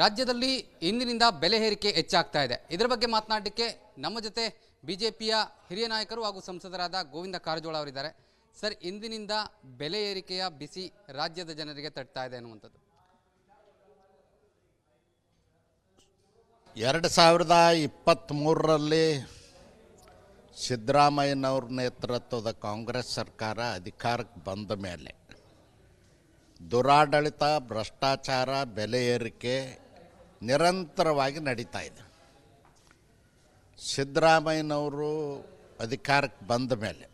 ರಾಜ್ಯದಲ್ಲಿ ಇಂದಿನಿಂದ ಬೆಲೆ ಏರಿಕೆ ಹೆಚ್ಚಾಗ್ತಾ ಇದೆ. ಇದರ ಬಗ್ಗೆ ಮಾತನಾಡಲಿಕ್ಕೆ ನಮ್ಮ ಜೊತೆ ಬಿಜೆಪಿಯ ಹಿರಿಯ ನಾಯಕರು ಹಾಗೂ ಸಂಸದರಾದ ಗೋವಿಂದ ಕಾರಜೋಳ ಅವರಿದ್ದಾರೆ. ಸರ್, ಇಂದಿನಿಂದ ಬೆಲೆ ಏರಿಕೆಯ ಬಿಸಿ ರಾಜ್ಯದ ಜನರಿಗೆ ತಟ್ತಾ ಇದೆ ಅನ್ನುವಂಥದ್ದು. 2023ರಲ್ಲಿ ಸಿದ್ದರಾಮಯ್ಯನವ್ರ ನೇತೃತ್ವದ ಕಾಂಗ್ರೆಸ್ ಸರ್ಕಾರ ಅಧಿಕಾರಕ್ಕೆ ಬಂದ ಮೇಲೆ ದುರಾಡಳಿತ, ಭ್ರಷ್ಟಾಚಾರ, ಬೆಲೆ ಏರಿಕೆ ನಿರಂತರವಾಗಿ ನಡೀತಾ ಇದೆ. ಸಿದ್ದರಾಮಯ್ಯನವರು ಅಧಿಕಾರಕ್ಕೆ ಬಂದ ಮೇಲೆ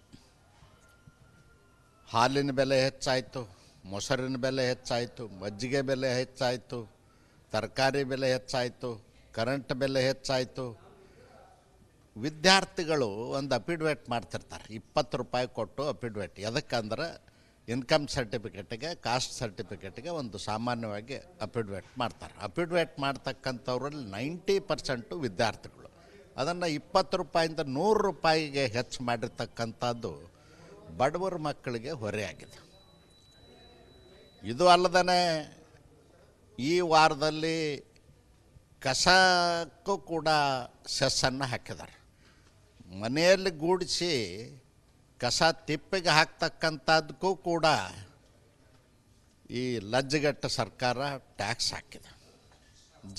ಹಾಲಿನ ಬೆಲೆ ಹೆಚ್ಚಾಯಿತು, ಮೊಸರಿನ ಬೆಲೆ ಹೆಚ್ಚಾಯಿತು, ಮಜ್ಜಿಗೆ ಬೆಲೆ ಹೆಚ್ಚಾಯಿತು, ತರಕಾರಿ ಬೆಲೆ ಹೆಚ್ಚಾಯಿತು, ಕರೆಂಟ್ ಬೆಲೆ ಹೆಚ್ಚಾಯಿತು. ವಿದ್ಯಾರ್ಥಿಗಳು ಒಂದು ಅಫಿಡವಿಟ್ ಮಾಡ್ತಿರ್ತಾರೆ, 20 ರೂಪಾಯಿ ಕೊಟ್ಟು ಅಫಿಡವಿಟ್. ಎದಕ್ಕಂದ್ರೆ ಇನ್ಕಮ್ ಸರ್ಟಿಫಿಕೇಟಿಗೆ, ಕಾಸ್ಟ್ ಸರ್ಟಿಫಿಕೇಟಿಗೆ ಒಂದು ಸಾಮಾನ್ಯವಾಗಿ ಅಫಿಡವಿಟ್ ಮಾಡ್ತಾರೆ. ಅಫಿಡವಿಟ್ ಮಾಡ್ತಕ್ಕಂಥವ್ರಲ್ಲಿ 90% ವಿದ್ಯಾರ್ಥಿಗಳು. ಅದನ್ನು 20 ರೂಪಾಯಿಂದ 100 ರೂಪಾಯಿಗೆ ಹೆಚ್ಚು ಮಾಡಿರ್ತಕ್ಕಂಥದ್ದು ಬಡವರ ಮಕ್ಕಳಿಗೆ ಹೊರೆಯಾಗಿದೆ. ಇದು ಅಲ್ಲದೇ ಈ ವಾರದಲ್ಲಿ ಕಸಕ್ಕೂ ಕೂಡ ಸೆಸ್ಸನ್ನು ಹಾಕಿದ್ದಾರೆ. ಮನೆಯಲ್ಲಿ ಗೂಡಿಸಿ ಕಸ ತಿಪ್ಪಿಗೆ ಹಾಕ್ತಕ್ಕಂಥದ್ದಕ್ಕೂ ಕೂಡ ಈ ಲಜ್ಜೆಗೆಟ್ಟ ಸರ್ಕಾರ ಟ್ಯಾಕ್ಸ್ ಹಾಕಿದೆ.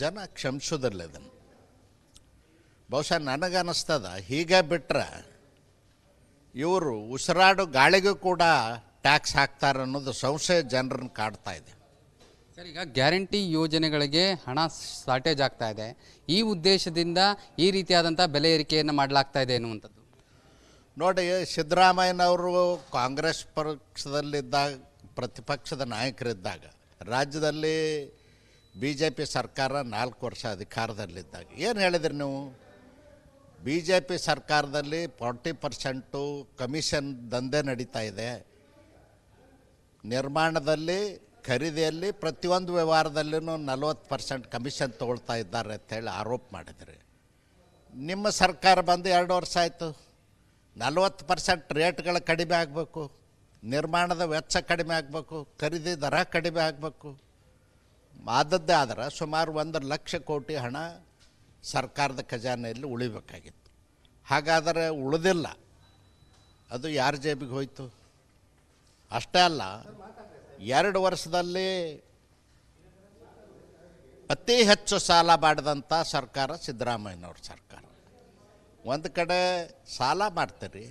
ಜನ ಕ್ಷಮಿಸೋದಿಲ್ಲ ಇದನ್ನು. ಬಹುಶಃ ನನಗನ್ನಿಸ್ತದ, ಹೀಗೆ ಬಿಟ್ಟರೆ ಇವರು ಉಸಿರಾಡು ಗಾಳಿಗೂ ಕೂಡ ಟ್ಯಾಕ್ಸ್ ಹಾಕ್ತಾರೆ ಅನ್ನೋದು ಸಂಶಯ ಜನರನ್ನು ಕಾಡ್ತಾ ಇದೆ. ಸರ್, ಈಗ ಗ್ಯಾರಂಟಿ ಯೋಜನೆಗಳಿಗೆ ಹಣ ಶಾರ್ಟೇಜ್ ಆಗ್ತಾ ಇದೆ. ಈ ಉದ್ದೇಶದಿಂದ ಈ ರೀತಿಯಾದಂಥ ಬೆಲೆ ಏರಿಕೆಯನ್ನು ಮಾಡಲಾಗ್ತಾ ಇದೆ ಎನ್ನುವಂಥದ್ದು. ನೋಡಿ, ಸಿದ್ದರಾಮಯ್ಯನವರು ಕಾಂಗ್ರೆಸ್ ಪಕ್ಷದಲ್ಲಿದ್ದಾಗ, ಪ್ರತಿಪಕ್ಷದ ನಾಯಕರಿದ್ದಾಗ, ರಾಜ್ಯದಲ್ಲಿ BJP ಸರ್ಕಾರ 4 ವರ್ಷ ಅಧಿಕಾರದಲ್ಲಿದ್ದಾಗ ಏನು ಹೇಳಿದ್ರಿ ನೀವು? BJP ಸರ್ಕಾರದಲ್ಲಿ 40% ಕಮಿಷನ್ ದಂಧೆ ನಡೀತಾ ಇದೆ, ನಿರ್ಮಾಣದಲ್ಲಿ, ಖರೀದಿಯಲ್ಲಿ, ಪ್ರತಿಯೊಂದು ವ್ಯವಹಾರದಲ್ಲೂ 40% ಕಮಿಷನ್ ತೊಗೊಳ್ತಾ ಇದ್ದಾರೆ ಅಂತೇಳಿ ಆರೋಪ ಮಾಡಿದ್ರಿ. ನಿಮ್ಮ ಸರ್ಕಾರ ಬಂದು 2 ವರ್ಷ ಆಯಿತು. 40% ರೇಟ್ಗಳು ಕಡಿಮೆ ಆಗಬೇಕು, ನಿರ್ಮಾಣದ ವೆಚ್ಚ ಕಡಿಮೆ ಆಗಬೇಕು, ಖರೀದಿ ದರ ಕಡಿಮೆ ಆಗಬೇಕು. ಆದದ್ದೇ ಆದ್ರೆ ಸುಮಾರು 1 ಲಕ್ಷ ಕೋಟಿ ಹಣ ಸರ್ಕಾರದ ಖಜಾನೆಯಲ್ಲಿ ಉಳಿಬೇಕಾಗಿತ್ತು. ಹಾಗಾದರೆ ಉಳಿದಿಲ್ಲ. ಅದು ಯಾರ ಜೇಬಿಗೆ ಹೋಯಿತು? ಅಷ್ಟೇ ಅಲ್ಲ, 2 ವರ್ಷದಲ್ಲಿ ಅತಿ ಹೆಚ್ಚು ಸಾಲ ಮಾಡಿದಂಥ ಸರ್ಕಾರ ಸಿದ್ದರಾಮಯ್ಯನವ್ರ ಸರ್ಕಾರ. ಒಂದು ಕಡೆ ಸಾಲ ಮಾಡ್ತೀರಿ,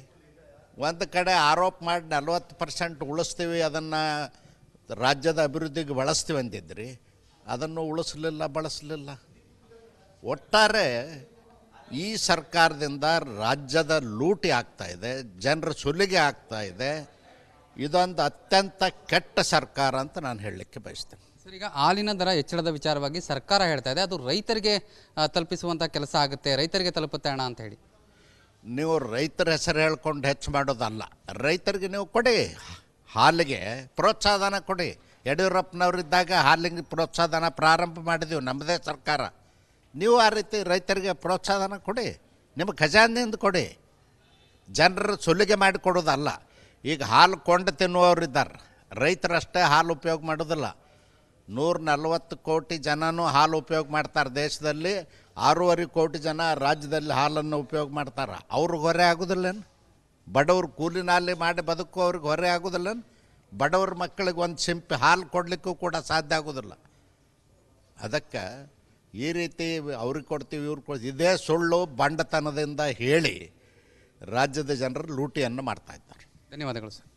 ಒಂದು ಕಡೆ ಆರೋಪ ಮಾಡಿ 40% ಉಳಿಸ್ತೀವಿ, ಅದನ್ನು ರಾಜ್ಯದ ಅಭಿವೃದ್ಧಿಗೆ ಬಳಸ್ತೀವಿ ಅಂದಿದ್ರಿ. ಅದನ್ನು ಉಳಿಸಲಿಲ್ಲ, ಬಳಸಲಿಲ್ಲ. ಒಟ್ಟಾರೆ ಈ ಸರ್ಕಾರದಿಂದ ರಾಜ್ಯದ ಲೂಟಿ ಆಗ್ತಾ ಇದೆ, ಜನರ ಸುಲಿಗೆ ಆಗ್ತಾ ಇದೆ. ಇದೊಂದು ಅತ್ಯಂತ ಕೆಟ್ಟ ಸರ್ಕಾರ ಅಂತ ನಾನು ಹೇಳಲಿಕ್ಕೆ ಬಯಸ್ತೇನೆ. ಸರ್, ಈಗ ಹಾಲಿನ ದರ ಹೆಚ್ಚಳದ ವಿಚಾರವಾಗಿ ಸರ್ಕಾರ ಹೇಳ್ತಾ ಇದೆ, ಅದು ರೈತರಿಗೆ ತಲುಪಿಸುವಂಥ ಕೆಲಸ ಆಗುತ್ತೆ, ರೈತರಿಗೆ ತಲುಪುತ್ತೆ ಹಣ ಅಂತ ಹೇಳಿ. ನೀವು ರೈತರ ಹೆಸರು ಹೇಳ್ಕೊಂಡು ಹೆಚ್ಚು ಮಾಡೋದಲ್ಲ. ರೈತರಿಗೆ ನೀವು ಕೊಡಿ, ಹಾಲಿಗೆ ಪ್ರೋತ್ಸಾಹಧನ ಕೊಡಿ. ಯಡಿಯೂರಪ್ಪನವರಿದ್ದಾಗ ಹಾಲಿಗೆ ಪ್ರೋತ್ಸಾಹಧನ ಪ್ರಾರಂಭ ಮಾಡಿದ್ದೀವಿ ನಮ್ಮದೇ ಸರ್ಕಾರ. ನೀವು ಆ ರೀತಿ ರೈತರಿಗೆ ಪ್ರೋತ್ಸಾಹಧನ ಕೊಡಿ, ನಿಮ್ಮ ಖಜಾನೆಯಿಂದ ಕೊಡಿ. ಜನರು ಸುಲಿಗೆ ಮಾಡಿಕೊಡೋದಲ್ಲ. ಈಗ ಹಾಲು ಕೊಂಡು ತಿನ್ನುವವರಿದ್ದಾರೆ, ರೈತರಷ್ಟೇ ಹಾಲು ಉಪಯೋಗ ಮಾಡೋದಿಲ್ಲ. 140 ಕೋಟಿ ಜನನೂ ಹಾಲು ಉಪಯೋಗ ಮಾಡ್ತಾರೆ ದೇಶದಲ್ಲಿ. 6.5 ಕೋಟಿ ಜನ ರಾಜ್ಯದಲ್ಲಿ ಹಾಲನ್ನು ಉಪಯೋಗ ಮಾಡ್ತಾರೆ. ಅವ್ರಿಗೆ ಹೊರೆ ಆಗೋದಿಲ್ಲೇನು? ಬಡವ್ರು ಕೂಲಿನಲ್ಲಿ ಮಾಡಿ ಬದುಕುವವ್ರಿಗೆ ಹೊರೆ ಆಗೋದಿಲ್ಲೇನು? ಬಡವ್ರ ಮಕ್ಕಳಿಗೆ ಒಂದು ಸಿಂಪಿ ಹಾಲು ಕೊಡಲಿಕ್ಕೂ ಕೂಡ ಸಾಧ್ಯ ಆಗೋದಿಲ್ಲ. ಅದಕ್ಕೆ ಈ ರೀತಿ ಅವ್ರಿಗೆ ಕೊಡ್ತೀವಿ, ಇವ್ರಿಗೆ ಕೊಡ್ತೀವಿ, ಇದೇ ಸುಳ್ಳು ಬಂಡತನದಿಂದ ಹೇಳಿ ರಾಜ್ಯದ ಜನರು ಲೂಟಿಯನ್ನು ಮಾಡ್ತಾಯಿದ್ದಾರೆ. ಧನ್ಯವಾದಗಳು ಸರ್.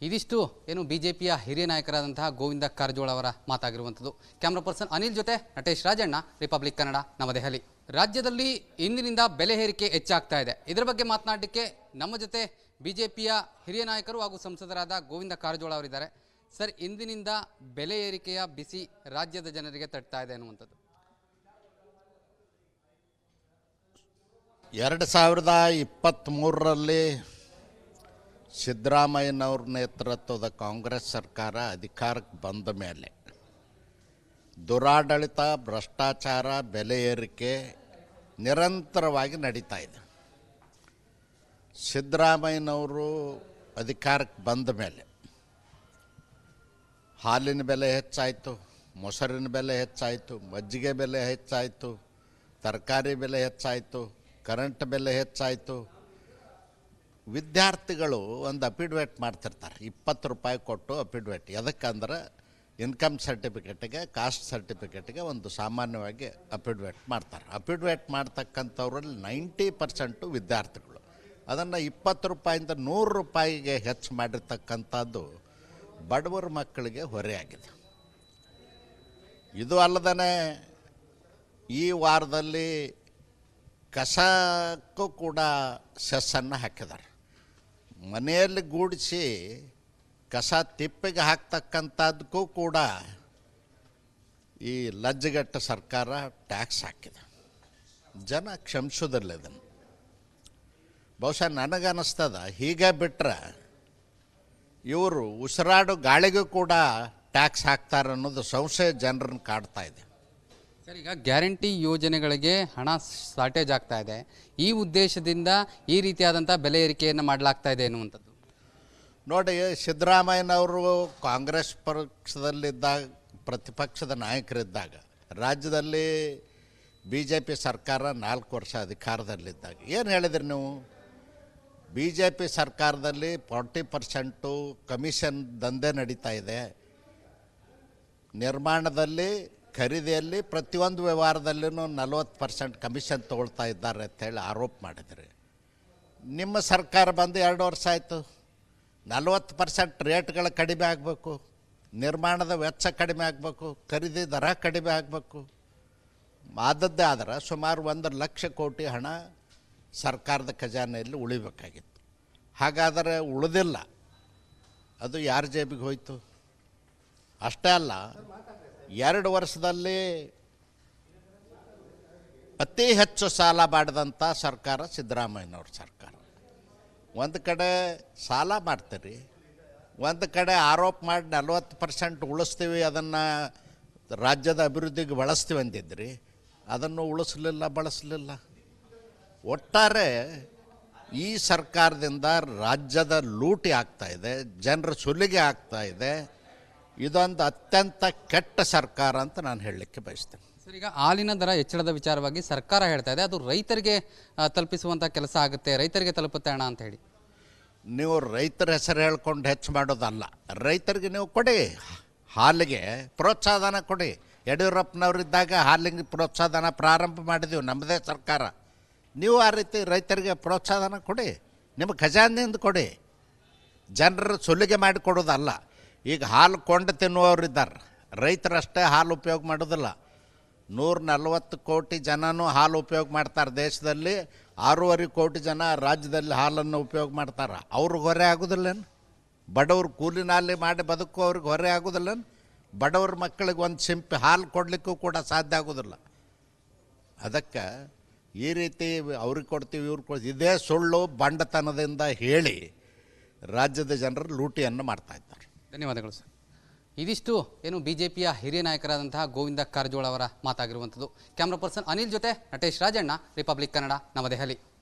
ಇದಿಷ್ಟು ಏನು ಬಿಜೆಪಿಯ ಹಿರಿಯ ನಾಯಕರಾದಂತಹ ಗೋವಿಂದ ಕಾರಜೋಳ ಅವರ ಮಾತಾಗಿರುವಂಥದ್ದು. ಕ್ಯಾಮ್ರಾ ಪರ್ಸನ್ ಅನಿಲ್ ಜೊತೆ ನಟೇಶ್ ರಾಜಣ್ಣ, ರಿಪಬ್ಲಿಕ್ ಕನ್ನಡ, ನವದೆಹಲಿ. ರಾಜ್ಯದಲ್ಲಿ ಇಂದಿನಿಂದ ಬೆಲೆ ಏರಿಕೆ ಹೆಚ್ಚಾಗ್ತಾ ಇದೆ. ಇದರ ಬಗ್ಗೆ ಮಾತನಾಡಲಿಕ್ಕೆ ನಮ್ಮ ಜೊತೆ ಬಿಜೆಪಿಯ ಹಿರಿಯ ನಾಯಕರು ಹಾಗೂ ಸಂಸದರಾದ ಗೋವಿಂದ ಕಾರಜೋಳ ಅವರಿದ್ದಾರೆ. ಸರ್, ಇಂದಿನಿಂದ ಬೆಲೆ ಏರಿಕೆಯ ಬಿಸಿ ರಾಜ್ಯದ ಜನರಿಗೆ ತಟ್ತಾ ಇದೆ ಅನ್ನುವಂಥದ್ದು. 2023ರಲ್ಲಿ ಸಿದ್ದರಾಮಯ್ಯನವ್ರ ನೇತೃತ್ವದ ಕಾಂಗ್ರೆಸ್ ಸರ್ಕಾರ ಅಧಿಕಾರಕ್ಕೆ ಬಂದ ಮೇಲೆ ದುರಾಡಳಿತ, ಭ್ರಷ್ಟಾಚಾರ, ಬೆಲೆ ಏರಿಕೆ ನಿರಂತರವಾಗಿ ನಡೀತಾ ಇದೆ. ಸಿದ್ದರಾಮಯ್ಯನವರು ಅಧಿಕಾರಕ್ಕೆ ಬಂದ ಮೇಲೆ ಹಾಲಿನ ಬೆಲೆ ಹೆಚ್ಚಾಯಿತು, ಮೊಸರಿನ ಬೆಲೆ ಹೆಚ್ಚಾಯಿತು, ಮಜ್ಜಿಗೆ ಬೆಲೆ ಹೆಚ್ಚಾಯಿತು, ತರಕಾರಿ ಬೆಲೆ ಹೆಚ್ಚಾಯಿತು, ಕರೆಂಟ್ ಬೆಲೆ ಹೆಚ್ಚಾಯಿತು. ವಿದ್ಯಾರ್ಥಿಗಳು ಒಂದು ಅಫಿಡವಿಟ್ ಮಾಡ್ತಿರ್ತಾರೆ, 20 ರೂಪಾಯಿ ಕೊಟ್ಟು ಅಫಿಡವಿಟ್. ಎದಕ್ಕಂದ್ರೆ ಇನ್ಕಮ್ ಸರ್ಟಿಫಿಕೇಟಿಗೆ, ಕಾಸ್ಟ್ ಸರ್ಟಿಫಿಕೇಟಿಗೆ ಒಂದು ಸಾಮಾನ್ಯವಾಗಿ ಅಫಿಡವಿಟ್ ಮಾಡ್ತಾರೆ. ಅಫಿಡವಿಟ್ ಮಾಡ್ತಕ್ಕಂಥವ್ರಲ್ಲಿ 90% ವಿದ್ಯಾರ್ಥಿಗಳು. ಅದನ್ನು 20 ರೂಪಾಯಿಂದ 100 ರೂಪಾಯಿಗೆ ಹೆಚ್ಚು ಮಾಡಿರ್ತಕ್ಕಂಥದ್ದು ಬಡವರ ಮಕ್ಕಳಿಗೆ ಹೊರೆಯಾಗಿದೆ. ಇದು ಅಲ್ಲದೇ ಈ ವಾರದಲ್ಲಿ ಕಸಕ್ಕೂ ಕೂಡ ಸೆಸ್ಸನ್ನು ಹಾಕಿದ್ದಾರೆ. ಮನೆಯಲ್ಲಿ ಗೂಡಿಸಿ ಕಸ ತಿಪ್ಪಿಗೆ ಹಾಕ್ತಕ್ಕಂಥದ್ದಕ್ಕೂ ಕೂಡ ಈ ಲಜ್ಜೆಗೆಟ್ಟ ಸರ್ಕಾರ ಟ್ಯಾಕ್ಸ್ ಹಾಕಿದೆ. ಜನ ಕ್ಷಮಿಸೋದಿಲ್ಲ ಇದನ್ನು. ಬಹುಶಃ ನನಗನ್ನಿಸ್ತದ ಹೀಗೆ ಬಿಟ್ಟರೆ ಇವರು ಉಸಿರಾಡೋ ಗಾಳಿಗೂ ಕೂಡ ಟ್ಯಾಕ್ಸ್ ಹಾಕ್ತಾರೆ ಅನ್ನೋದು ಸಂಶಯ ಜನರನ್ನು ಕಾಡ್ತಾ ಇದೆ. ಸರ್, ಈಗ ಗ್ಯಾರಂಟಿ ಯೋಜನೆಗಳಿಗೆ ಹಣ ಶಾರ್ಟೇಜ್ ಆಗ್ತಾ ಇದೆ. ಈ ಉದ್ದೇಶದಿಂದ ಈ ರೀತಿಯಾದಂಥ ಬೆಲೆ ಏರಿಕೆಯನ್ನು ಮಾಡಲಾಗ್ತಾ ಇದೆ ಎನ್ನುವಂಥದ್ದು. ನೋಡಿ, ಸಿದ್ದರಾಮಯ್ಯನವರು ಕಾಂಗ್ರೆಸ್ ಪಕ್ಷದಲ್ಲಿದ್ದಾಗ, ಪ್ರತಿಪಕ್ಷದ ನಾಯಕರಿದ್ದಾಗ, ರಾಜ್ಯದಲ್ಲಿ BJP ಸರ್ಕಾರ 4 ವರ್ಷ ಅಧಿಕಾರದಲ್ಲಿದ್ದಾಗ ಏನು ಹೇಳಿದ್ರಿ ನೀವು? BJP ಸರ್ಕಾರದಲ್ಲಿ 40% ಕಮಿಷನ್ ದಂಧೆ ನಡೀತಾ ಇದೆ, ನಿರ್ಮಾಣದಲ್ಲಿ, ಖರೀದಿಯಲ್ಲಿ, ಪ್ರತಿಯೊಂದು ವ್ಯವಹಾರದಲ್ಲೂ 40% ಕಮಿಷನ್ ತೊಗೊಳ್ತಾ ಇದ್ದಾರೆ ಅಂತೇಳಿ ಆರೋಪ ಮಾಡಿದ್ರಿ. ನಿಮ್ಮ ಸರ್ಕಾರ ಬಂದು 2 ವರ್ಷ ಆಯಿತು. 40% ರೇಟ್ಗಳು ಕಡಿಮೆ ಆಗಬೇಕು, ನಿರ್ಮಾಣದ ವೆಚ್ಚ ಕಡಿಮೆ ಆಗಬೇಕು, ಖರೀದಿ ದರ ಕಡಿಮೆ ಆಗಬೇಕು. ಆದದ್ದೇ ಆದ್ರೆ ಸುಮಾರು 1 ಲಕ್ಷ ಕೋಟಿ ಹಣ ಸರ್ಕಾರದ ಖಜಾನೆಯಲ್ಲಿ ಉಳಿಬೇಕಾಗಿತ್ತು. ಹಾಗಾದರೆ ಉಳಿದಿಲ್ಲ. ಅದು ಯಾರ ಜೇಬಿಗೆ ಹೋಯಿತು? ಅಷ್ಟೇ ಅಲ್ಲ, 2 ವರ್ಷದಲ್ಲಿ ಅತಿ ಹೆಚ್ಚು ಸಾಲ ಮಾಡಿದಂಥ ಸರ್ಕಾರ ಸಿದ್ದರಾಮಯ್ಯನವ್ರ ಸರ್ಕಾರ. ಒಂದು ಕಡೆ ಸಾಲ ಮಾಡ್ತೀರಿ, ಒಂದು ಕಡೆ ಆರೋಪ ಮಾಡಿ 40% ಉಳಿಸ್ತೀವಿ, ಅದನ್ನು ರಾಜ್ಯದ ಅಭಿವೃದ್ಧಿಗೆ ಬಳಸ್ತೀವಿ ಅಂದಿದ್ರಿ. ಅದನ್ನು ಉಳಿಸಲಿಲ್ಲ, ಬಳಸಲಿಲ್ಲ. ಒಟ್ಟಾರೆ ಈ ಸರ್ಕಾರದಿಂದ ರಾಜ್ಯದ ಲೂಟಿ ಆಗ್ತಾಯಿದೆ, ಜನರ ಸುಲಿಗೆ ಆಗ್ತಾಯಿದೆ. ಇದೊಂದು ಅತ್ಯಂತ ಕೆಟ್ಟ ಸರ್ಕಾರ ಅಂತ ನಾನು ಹೇಳಲಿಕ್ಕೆ ಬಯಸ್ತೇನೆ. ಸರ್, ಈಗ ಹಾಲಿನ ದರ ಹೆಚ್ಚಳದ ವಿಚಾರವಾಗಿ ಸರ್ಕಾರ ಹೇಳ್ತಾ ಇದೆ ಅದು ರೈತರಿಗೆ ತಲುಪಿಸುವಂಥ ಕೆಲಸ ಆಗುತ್ತೆ, ರೈತರಿಗೆ ತಲುಪುತ್ತೆ ಹಣ ಅಂತ ಹೇಳಿ. ನೀವು ರೈತರ ಹೆಸರು ಹೇಳ್ಕೊಂಡು ಹೆಚ್ಚು ಮಾಡೋದಲ್ಲ. ರೈತರಿಗೆ ನೀವು ಕೊಡಿ, ಹಾಲಿಗೆ ಪ್ರೋತ್ಸಾಹಧನ ಕೊಡಿ. ಯಡಿಯೂರಪ್ಪನವರಿದ್ದಾಗ ಹಾಲಿಗೆ ಪ್ರೋತ್ಸಾಹಧನ ಪ್ರಾರಂಭ ಮಾಡಿದ್ದೀವಿ ನಮ್ಮದೇ ಸರ್ಕಾರ. ನೀವು ಆ ರೀತಿ ರೈತರಿಗೆ ಪ್ರೋತ್ಸಾಹಧನ ಕೊಡಿ, ನಿಮ್ಮ ಖಜಾನೆಯಿಂದ ಕೊಡಿ. ಜನರು ಸುಲಿಗೆ ಮಾಡಿಕೊಡೋದಲ್ಲ. ಈಗ ಹಾಲು ಕೊಂಡು ತಿನ್ನುವವರಿದ್ದಾರೆ, ರೈತರಷ್ಟೇ ಹಾಲು ಉಪಯೋಗ ಮಾಡೋದಿಲ್ಲ. 140 ಕೋಟಿ ಜನನೂ ಹಾಲು ಉಪಯೋಗ ಮಾಡ್ತಾರೆ. ದೇಶದಲ್ಲಿ 6.5 ಕೋಟಿ ಜನ ರಾಜ್ಯದಲ್ಲಿ ಹಾಲನ್ನು ಉಪಯೋಗ ಮಾಡ್ತಾರೆ. ಅವ್ರಿಗೆ ಹೊರೆ ಆಗೋದಿಲ್ಲೇನು? ಬಡವ್ರು ಕೂಲಿ ನಾಲಿ ಮಾಡಿ ಬದುಕುವವ್ರಿಗೆ ಹೊರೆ ಆಗೋದಿಲ್ಲೇನು? ಬಡವ್ರ ಮಕ್ಕಳಿಗೆ ಒಂದು ಸಿಂಪಿ ಹಾಲು ಕೊಡಲಿಕ್ಕೂ ಕೂಡ ಸಾಧ್ಯ ಆಗೋದಿಲ್ಲ. ಅದಕ್ಕೆ ಈ ರೀತಿ ಅವ್ರಿಗೆ ಕೊಡ್ತೀವಿ, ಇವ್ರಿಗೆ ಕೊಡ್ತೀವಿ, ಇದೇ ಸುಳ್ಳು ಬಂಡತನದಿಂದ ಹೇಳಿ ರಾಜ್ಯದ ಜನರು ಲೂಟಿಯನ್ನು ಮಾಡ್ತಾಯಿದ್ದಾರೆ. ಧನ್ಯವಾದಗಳು ಸರ್. ಇದಿಷ್ಟು ಏನು BJPಯ ಹಿರಿಯ ನಾಯಕರಾದಂತಹ ಗೋವಿಂದ ಕಾರಜೋಳ ಅವರ ಮಾತಾಗಿರುವಂಥದ್ದು. ಕ್ಯಾಮ್ರಾ ಪರ್ಸನ್ ಅನಿಲ್ ಜೊತೆ ನಟೇಶ್ ರಾಜಣ್ಣ, ರಿಪಬ್ಲಿಕ್ ಕನ್ನಡ, ನವದೆಹಲಿ.